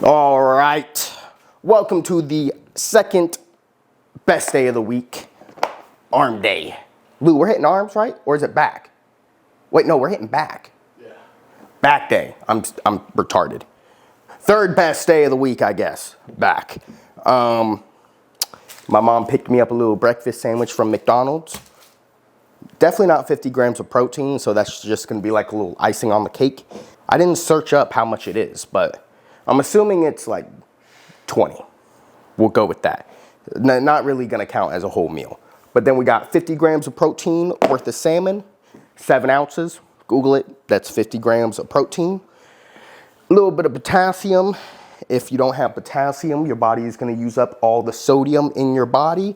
All right, welcome to the second best day of the week, arm day. Lou, we're hitting arms, right? Or is it back? Wait, no, we're hitting back. Yeah. Back day, I'm retarded. Third best day of the week, I guess, back. My mom picked me up a little breakfast sandwich from McDonald's. Definitely not 50 grams of protein, so that's just gonna be like a little icing on the cake. I didn't search up how much it is, but I'm assuming it's like 20. We'll go with that. Not really gonna count as a whole meal. But then we got 50 grams of protein worth of salmon, 7 ounces. Google it, that's 50 grams of protein. A little bit of potassium. If you don't have potassium, your body is gonna use up all the sodium in your body.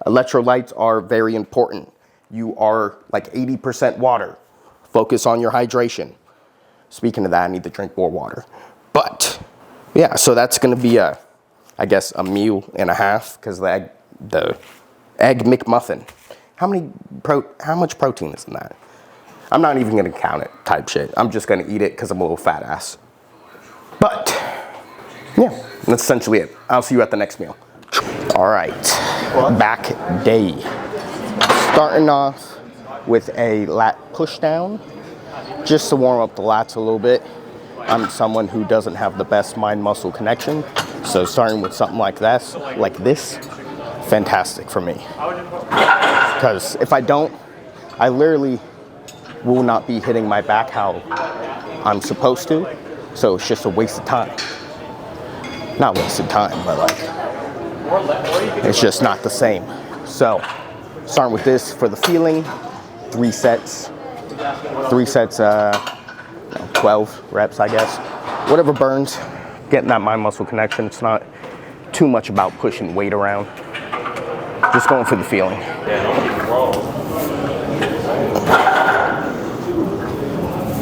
Electrolytes are very important. You are like 80% water. Focus on your hydration. Speaking of that, I need to drink more water. But yeah, so that's gonna be I guess a meal and a half, because the egg McMuffin. How much protein is in that? I'm not even gonna count it type shit. I'm just gonna eat it because I'm a little fat ass. But yeah, that's essentially it. I'll see you at the next meal. All right, back day. Starting off with a lat push down, just to warm up the lats a little bit. I'm someone who doesn't have the best mind-muscle connection, so starting with something like this, fantastic for me. Because if I don't, I literally will not be hitting my back how I'm supposed to, so it's just a waste of time. Not wasted time, but like, it's just not the same. So, starting with this for the feeling, 3 sets. 12 reps, I guess. Whatever burns, getting that mind-muscle connection. It's not too much about pushing weight around. Just going for the feeling.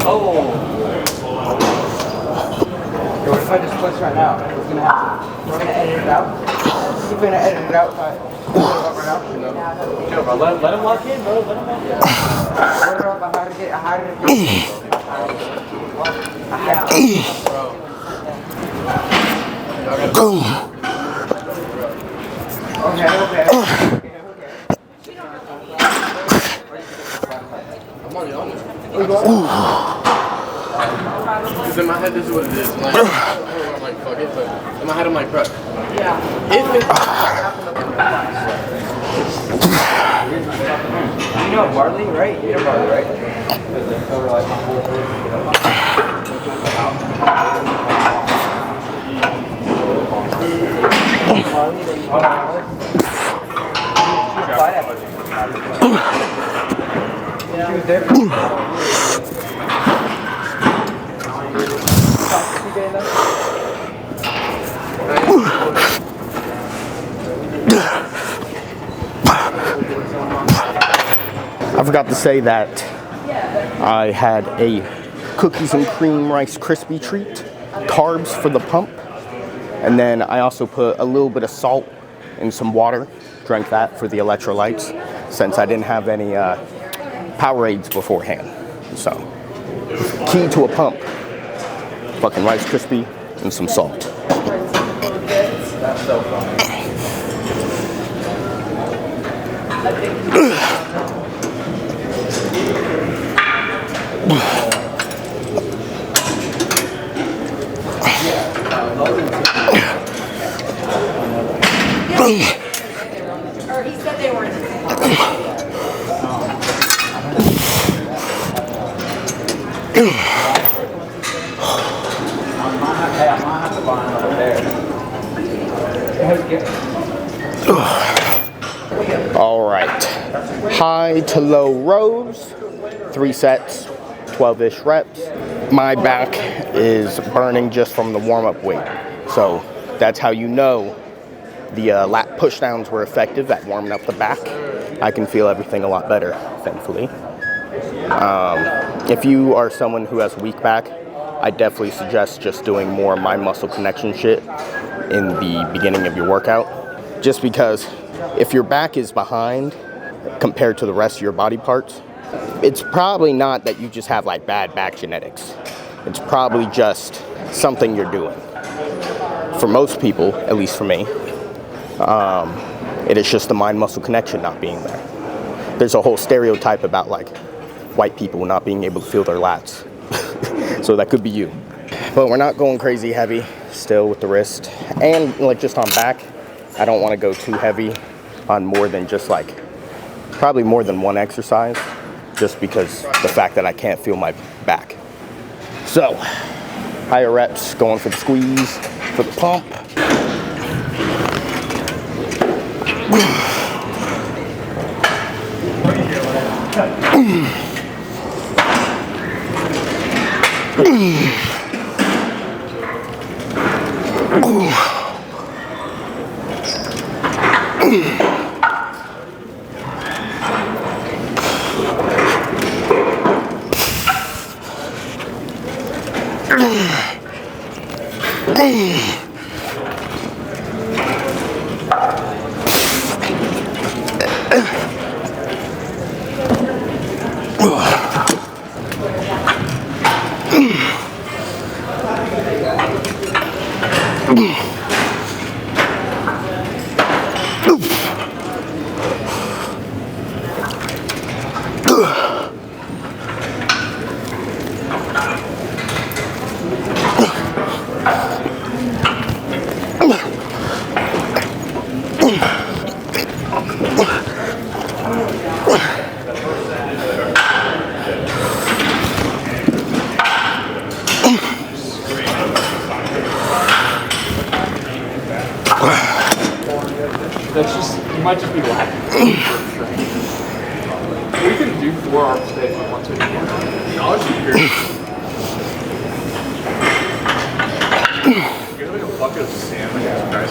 Oh! What if I just push right now? What's gonna happen? We're gonna edit it out. We're gonna edit it out right now. No, bro, let him walk in, bro. Let him walk in. How did it Okay. I'm already on it. Because in my head, this is what it is. I'm like, fuck it, but in my head, I'm like, bro. Yeah. You know barley, right? You know barley, right? I forgot to say that I had a cookies and cream Rice Krispie treat, carbs for the pump, and then I also put a little bit of salt in some water, drank that for the electrolytes, since I didn't have any Powerades beforehand. So, key to a pump, fucking Rice Krispie and some salt. That's so funny. Or he said they were in the All right, high to low rows, 3 sets, 12-ish reps. My back is burning just from the warm-up weight. So that's how you know the lat pushdowns were effective at warming up the back. I can feel everything a lot better, thankfully. If you are someone who has a weak back, I definitely suggest just doing more mind-muscle connection shit in the beginning of your workout. Just because if your back is behind compared to the rest of your body parts, it's probably not that you just have like bad back genetics. It's probably just something you're doing. for most people, at least for me, it is just the mind-muscle connection not being there. There's a whole stereotype about like white people not being able to feel their lats. So that could be you. But we're not going crazy heavy still with the wrist. And like just on back, I don't want to go too heavy on more than just like, probably more than one exercise, just because the fact that I can't feel my back. So, higher reps, going for the squeeze, for the pump. That's just, you might just be lacking. We can do 4 arms today if we want to. I'll just be here. Get like a bucket of salmon and guys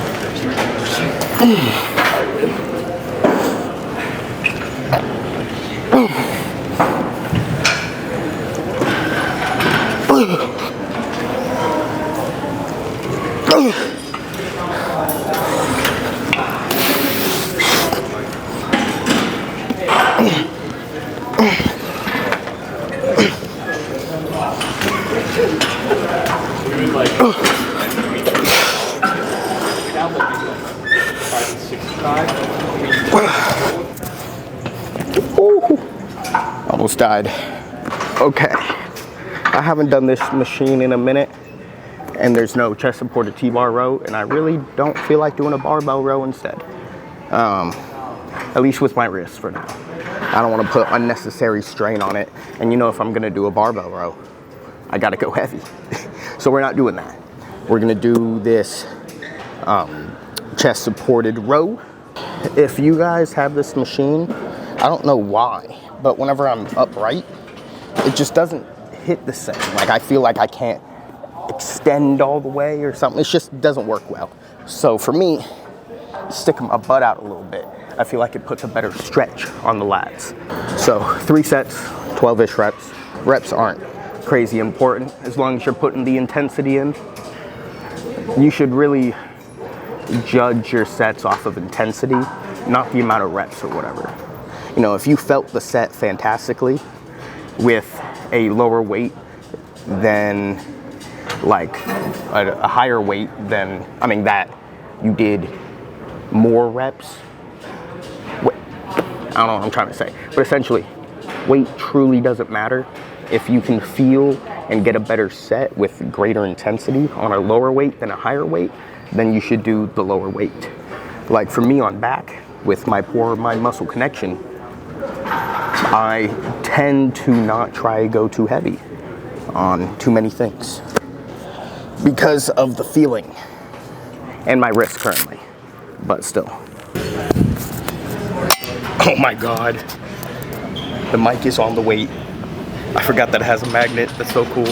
Almost died. Okay, I haven't done this machine in a minute, and there's no chest supported T-bar row, and I really don't feel like doing a barbell row instead. At least with my wrist for now. I don't want to put unnecessary strain on it, and you know, if I'm gonna do a barbell row, I gotta go heavy. So we're not doing that. We're gonna do this chest supported row. If you guys have this machine, I don't know why, but whenever I'm upright, it just doesn't hit the same. Like I feel like I can't extend all the way or something. It just doesn't work well. So for me, sticking my butt out a little bit, I feel like it puts a better stretch on the lats. So 3 sets, 12-ish reps. Reps aren't crazy important as long as you're putting the intensity in. You should really judge your sets off of intensity, not the amount of reps or whatever. You know, if you felt the set fantastically with a lower weight than like a higher weight than, I mean, that you did more reps. I don't know what I'm trying to say, but essentially, weight truly doesn't matter. If you can feel and get a better set with greater intensity on a lower weight than a higher weight, then you should do the lower weight. Like for me on back, with my poor mind-muscle connection, I tend to not try to go too heavy on too many things because of the feeling and my wrist currently, but still. Oh my God, the mic is on the weight. I forgot that it has a magnet. That's so cool.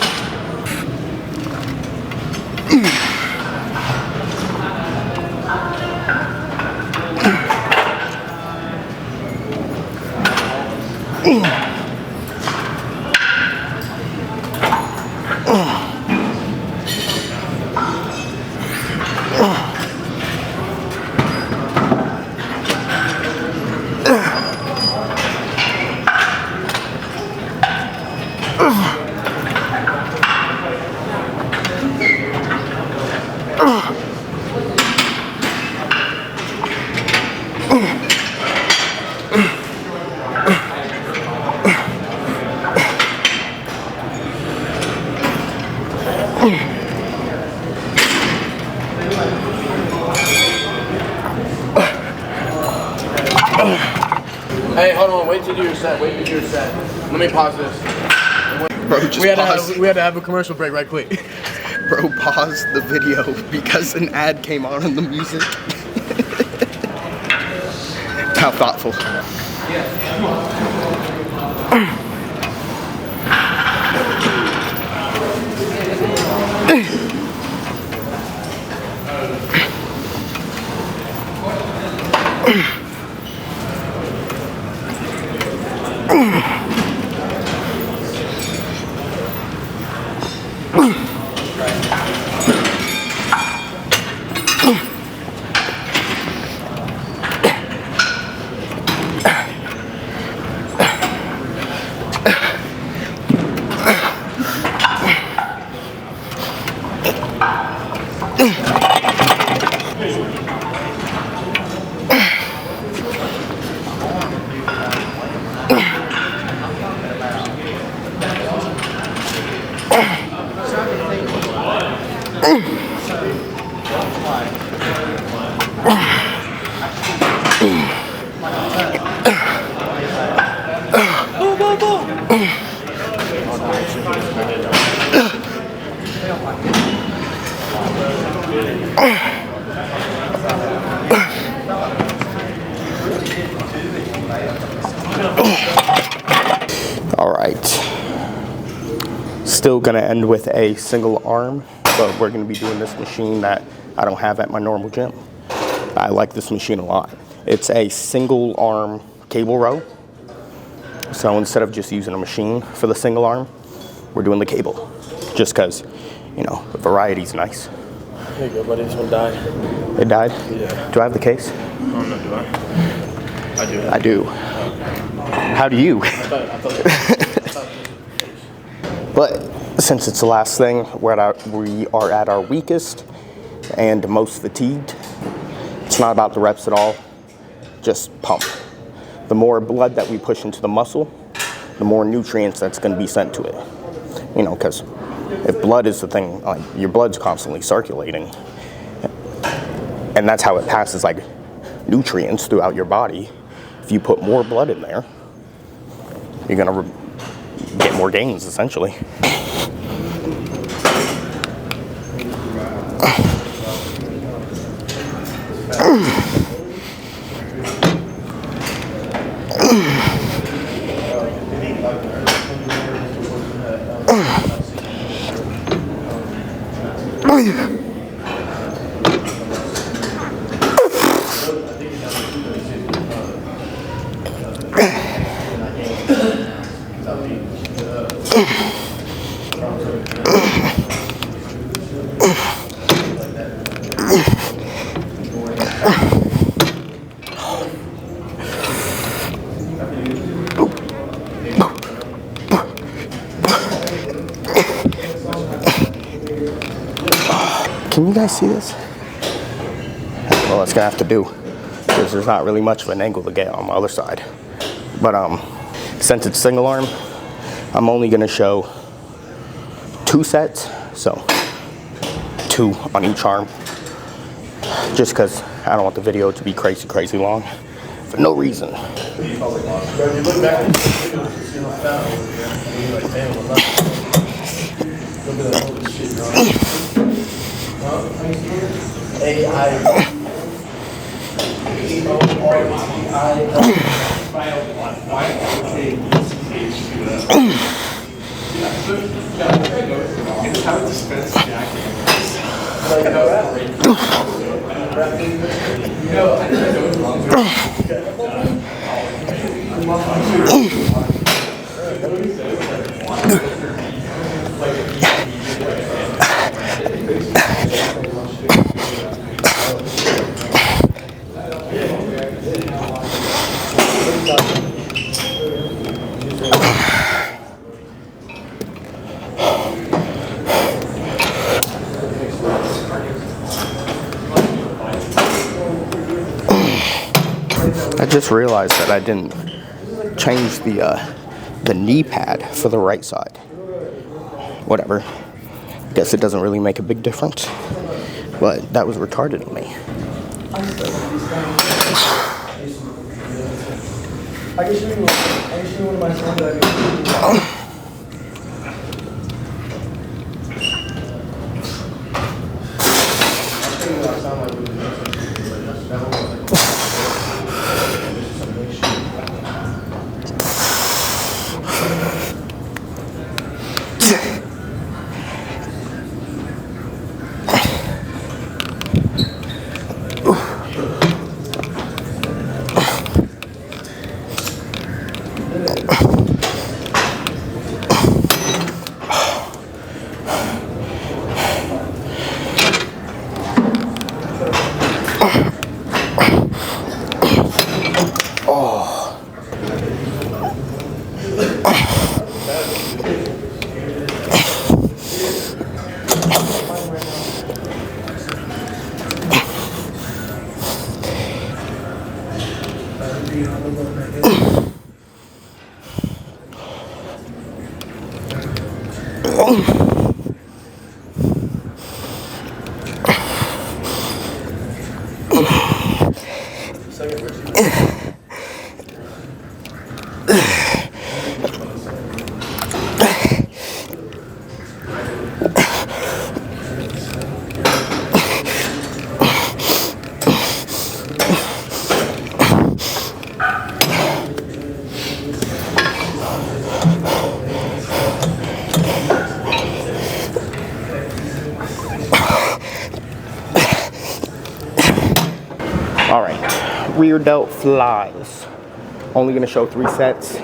Hey, hold on. Wait till you do your set. Wait till you do your set. Let me pause this. Bro, just We had to have a commercial break right quick. Bro, pause the video because an ad came on in the music. How thoughtful. All right. Still gonna end with a single arm, but we're gonna be doing this machine that I don't have at my normal gym. I like this machine a lot. It's a single arm cable row. So instead of just using a machine for the single arm, we're doing the cable. Just cause, you know, the variety's nice. There you go, buddy. This one died. It died? Yeah. Do I have the case? Oh, no, do I? I do. I do. How do you? I thought But since it's the last thing, we are at our weakest and most fatigued. It's not about the reps at all, just pump. The more blood that we push into the muscle, the more nutrients that's going to be sent to it. You know, because if blood is the thing, like your blood's constantly circulating, and that's how it passes like nutrients throughout your body. If you put more blood in there, you're going to get more gains, essentially. Can you guys see this? Well, that's gonna have to do, because there's not really much of an angle to get on my other side. But since it's single arm, I'm only gonna show 2 sets, so 2 on each arm, just because I don't want the video to be crazy long for no reason. I just realized that I didn't change the knee pad for the right side. Whatever. Guess it doesn't really make a big difference. But that was retarded of me. I can show you one of my songs that I can All right, rear delt flies. Only gonna show 3 sets,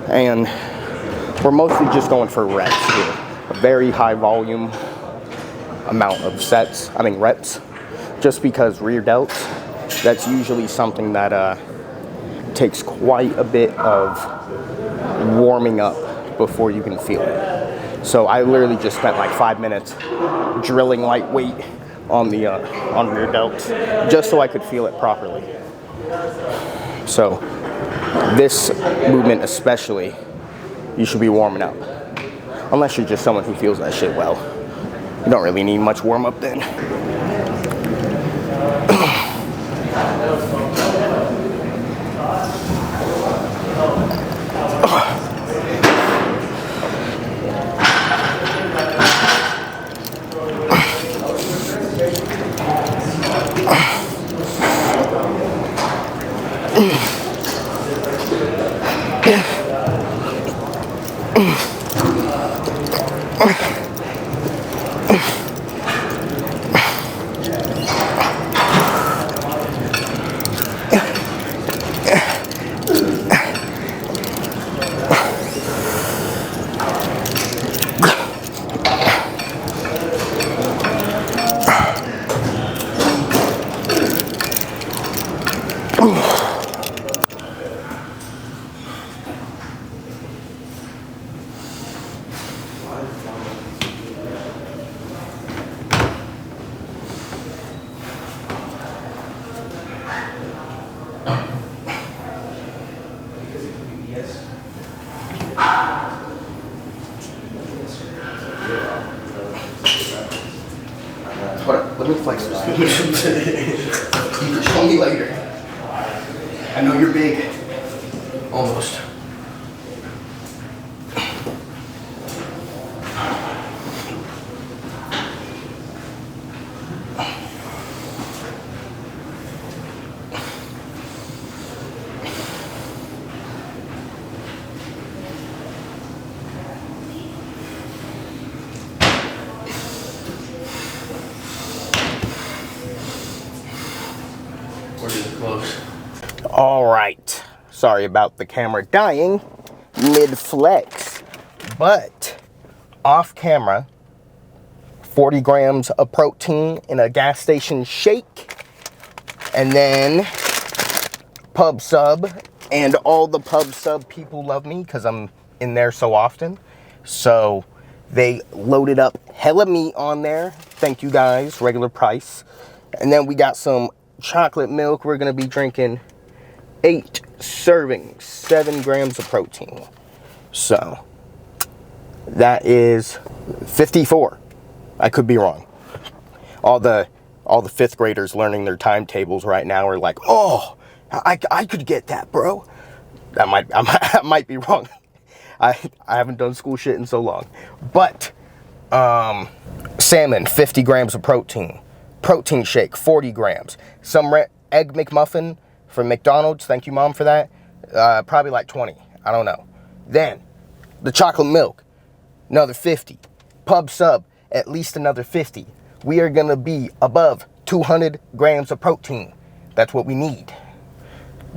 and we're mostly just going for reps here. A very high volume amount of reps, just because rear delts, that's usually something that takes quite a bit of warming up before you can feel it. So I literally just spent like 5 minutes drilling lightweight on the on rear delts, just so I could feel it properly. So this movement especially, you should be warming up, unless you're just someone who feels that shit well. You don't really need much warm up then. Let me flex this. You can show me later. I know you're big. Almost. All right, sorry about the camera dying mid-flex, but off camera, 40 grams of protein in a gas station shake, and then pub sub, and all the pub sub people love me because I'm in there so often, so they loaded up hella meat on there. Thank you guys, regular price. And then we got some chocolate milk. We're gonna be drinking 8 servings, 7 grams of protein. So that is 54. I could be wrong. All the 5th graders learning their timetables right now are like, oh, I could get that, bro. I might be wrong. I haven't done school shit in so long. But salmon, 50 grams of protein. Protein shake, 40 grams. Some egg McMuffin from McDonald's. Thank you, Mom, for that. Probably like 20. I don't know. Then, the chocolate milk, another 50. Pub sub, at least another 50. We are going to be above 200 grams of protein. That's what we need.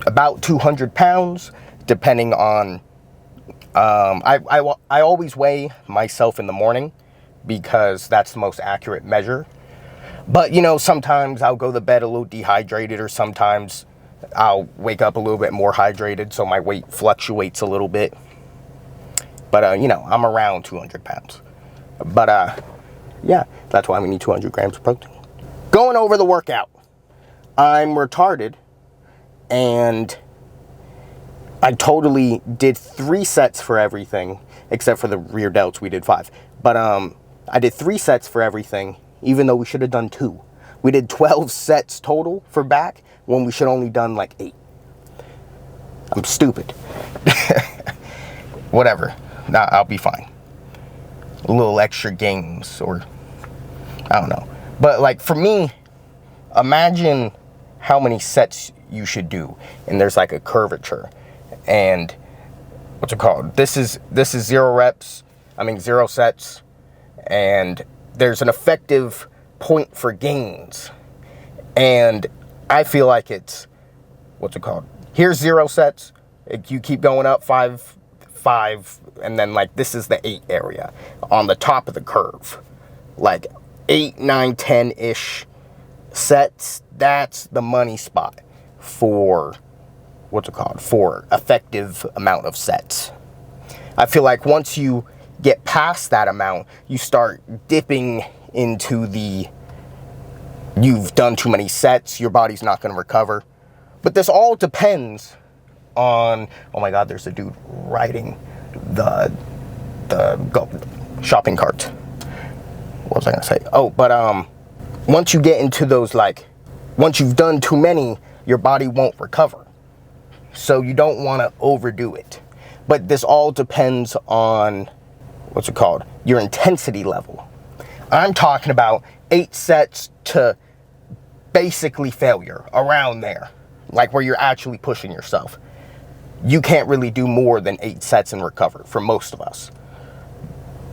About 200 pounds, depending on... I always weigh myself in the morning because that's the most accurate measure. But, you know, sometimes I'll go to bed a little dehydrated, or sometimes I'll wake up a little bit more hydrated, so my weight fluctuates a little bit. But, you know, I'm around 200 pounds. But, yeah, that's why we need 200 grams of protein. Going over the workout. I'm retarded, and I totally did 3 sets for everything, except for the rear delts, we did 5. But, I did 3 sets for everything, even though we should have done 2. We did 12 sets total for back, when we should only done like 8. I'm stupid. Whatever. Nah, I'll be fine. A little extra games, or I don't know. But like for me, imagine how many sets you should do, and there's like a curvature, and what's it called? This is 0 reps. I mean 0 sets, and there's an effective point for gains, and I feel like it's, what's it called? Here's 0 sets. You keep going up 5, and then like this is the 8 area on the top of the curve. Like 8, 9, 10-ish sets. That's the money spot for, what's it called? For effective amount of sets. I feel like once you get past that amount, you start dipping into the, you've done too many sets, your body's not going to recover. But this all depends on, oh my God, there's a dude riding the shopping cart. What was I going to say? Oh, but once you get into those, like, once you've done too many, your body won't recover. So you don't want to overdo it. But this all depends on, what's it called? Your intensity level. I'm talking about 8 sets to basically failure, around there. Like where you're actually pushing yourself. You can't really do more than 8 sets and recover for most of us.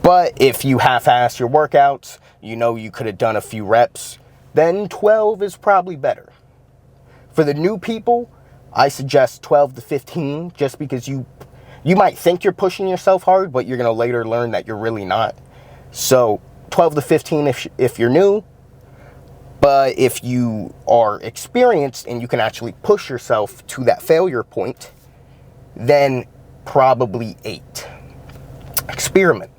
But if you half-ass your workouts, you know you could have done a few reps, then 12 is probably better. For the new people, I suggest 12 to 15, just because you might think you're pushing yourself hard, but you're going to later learn that you're really not. So 12 to 15 if you're new. But if you are experienced and you can actually push yourself to that failure point, then probably 8. Experiment.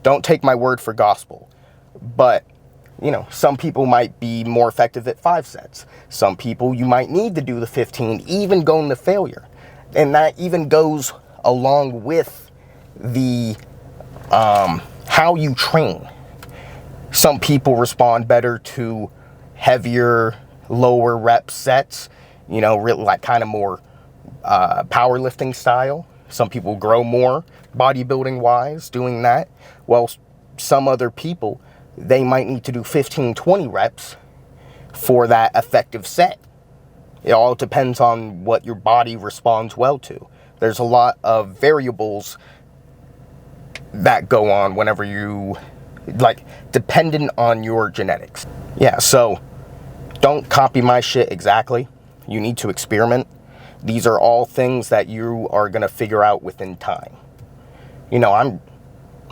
Don't take my word for gospel. But, you know, some people might be more effective at 5 sets. Some people you might need to do the 15, even going to failure. And that even goes along with the how you train. Some people respond better to heavier, lower rep sets, you know, really like kind of more powerlifting style. Some people grow more bodybuilding wise doing that. Well, some other people, they might need to do 15, 20 reps for that effective set. It all depends on what your body responds well to. There's a lot of variables that go on whenever you, like, dependent on your genetics. Yeah, so don't copy my shit exactly. You need to experiment. These are all things that you are going to figure out within time. You know,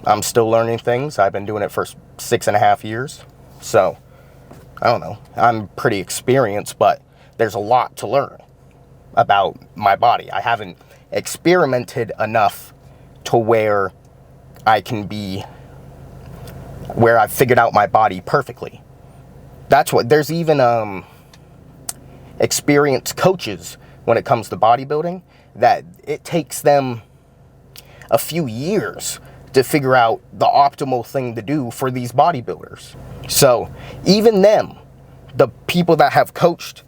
I'm still learning things. I've been doing it for 6.5 years. So, I don't know. I'm pretty experienced, but there's a lot to learn about my body. I haven't experimented enough to where I can be, where I've figured out my body perfectly. That's what, there's even experienced coaches when it comes to bodybuilding, that it takes them a few years to figure out the optimal thing to do for these bodybuilders. So even them, the people that have coached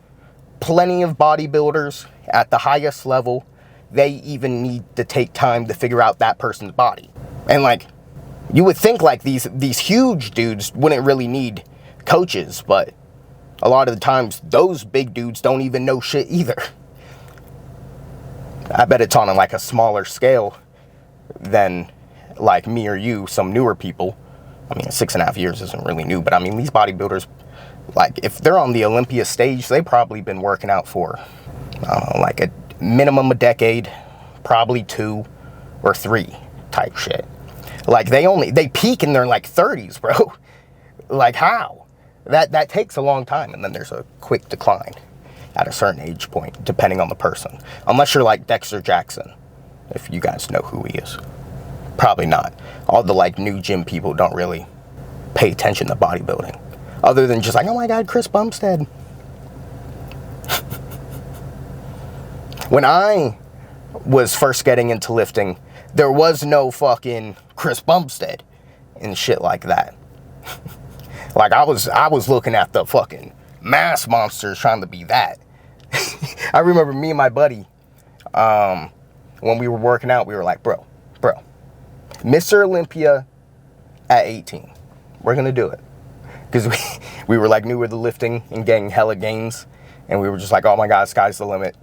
plenty of bodybuilders at the highest level, they even need to take time to figure out that person's body. And like, you would think like these huge dudes wouldn't really need coaches, but a lot of the times those big dudes don't even know shit either. I bet it's on like a smaller scale than like me or you, some newer people. I mean, 6.5 years isn't really new, but I mean, these bodybuilders, like, if they're on the Olympia stage, they've probably been working out for, I don't know, like a minimum a decade, probably 2 or 3 type shit. Like, they peak in their, like, 30s, bro. Like, how? That takes a long time, and then there's a quick decline at a certain age point, depending on the person. Unless you're like Dexter Jackson, if you guys know who he is. Probably not. All the like new gym people don't really pay attention to bodybuilding, other than just like, oh my god, Chris Bumstead. When I was first getting into lifting, there was no fucking Chris Bumstead and shit like that. Like, I was looking at the fucking mass monsters trying to be that. I remember me and my buddy, when we were working out, we were like, bro, Mr. Olympia at 18. We're going to do it. Because we were like new with the lifting and getting hella gains. And we were just like, oh my God, sky's the limit.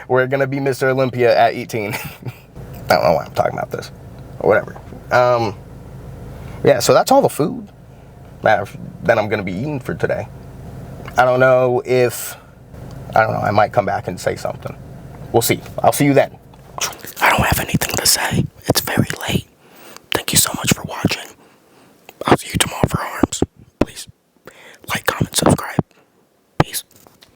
We're going to be Mr. Olympia at 18. I don't know why I'm talking about this. Or whatever. Yeah, so that's all the food that I'm going to be eating for today. I don't know, I might come back and say something. We'll see. I'll see you then. I don't have anything to say.